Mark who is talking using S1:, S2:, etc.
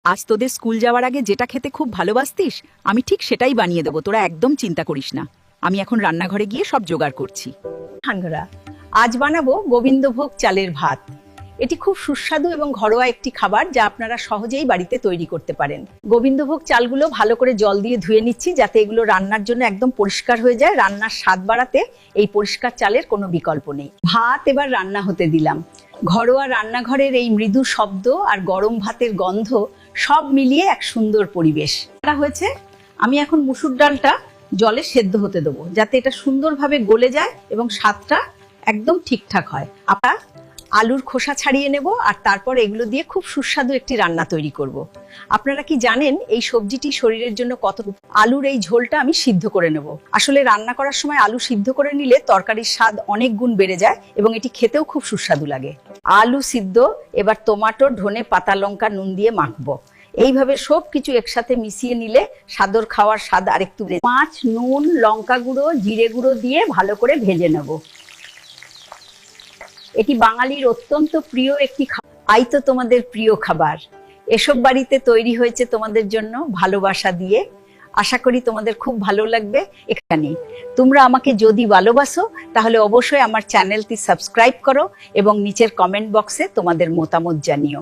S1: আজ তোদের স্কুল যাওয়ার আগে যেটা খেতে খুব ভালোবাসতিস আমি ঠিক সেটাই বানিয়ে দেবো, তোরা একদম চিন্তা করিস না। আমি এখন রান্নাঘরে গিয়ে সব জোগাড় করছি।
S2: ঠান্ডা আজ বানাবো গোবিন্দভোগ চালের ভাত। এটি খুব সুস্বাদু এবং ঘরোয়া একটি খাবার যা আপনারা সহজেই বাড়িতে তৈরি করতে পারেন। গোবিন্দভোগ চালগুলো ভালো করে জল দিয়ে ধুয়ে নিচ্ছি যাতে এগুলো রান্নার জন্য একদম পরিষ্কার হয়ে যায়। রান্নার স্বাদ বাড়াতে এই পরিষ্কার চালের কোনো বিকল্প নেই। ভাত এবার রান্না হতে দিলাম। ঘরোয়া রান্নাঘরের এই মৃদু শব্দ আর গরম ভাতের গন্ধ সব মিলিয়ে এক সুন্দর পরিবেশ হয়েছে। আমি এখন মুসুর ডালটা জলে সেদ্ধ হতে দেবো যাতে এটা সুন্দরভাবে গলে যায় এবং স্বাদটা একদম ঠিকঠাক হয়। আমরা আলুর খোসা ছাড়িয়ে নেব আর তারপর এগুলো দিয়ে খুব সুস্বাদু একটি রান্না তৈরি করব। আপনারা কি জানেন এই সবজিটি শরীরের জন্য কত? আলুর এই ঝোলটা আমি সিদ্ধ করে নেব। আসলে রান্না করার সময় আলু সিদ্ধ করে নিলে তরকারির স্বাদ অনেক গুণ বেড়ে যায় এবং এটি খেতেও খুব সুস্বাদু লাগে। আলু সিদ্ধ, এবার টমেটো, ধনে পাতা, লঙ্কা, নুন দিয়ে মাখবো। এইভাবে সব কিছু একসাথে মিশিয়ে নিলে সাদর খাওয়ার স্বাদ আরেকটু বেড়ে। মাছ, নুন, লঙ্কা গুঁড়ো, জিরে গুঁড়ো দিয়ে ভালো করে ভেজে নেব। এটি বাঙালির অত্যন্ত প্রিয় একটি খাবার। আই তো তোমাদের প্রিয় খাবার। এসব বাড়িতে তৈরি হয়েছে তোমাদের জন্য ভালোবাসা দিয়ে। আশা করি তোমাদের খুব ভালো লাগবে। এখানে তোমরা আমাকে যদি ভালোবাসো তাহলে অবশ্যই আমার চ্যানেলটি সাবস্ক্রাইব করো এবং নিচের কমেন্ট বক্সে তোমাদের মতামত জানিও।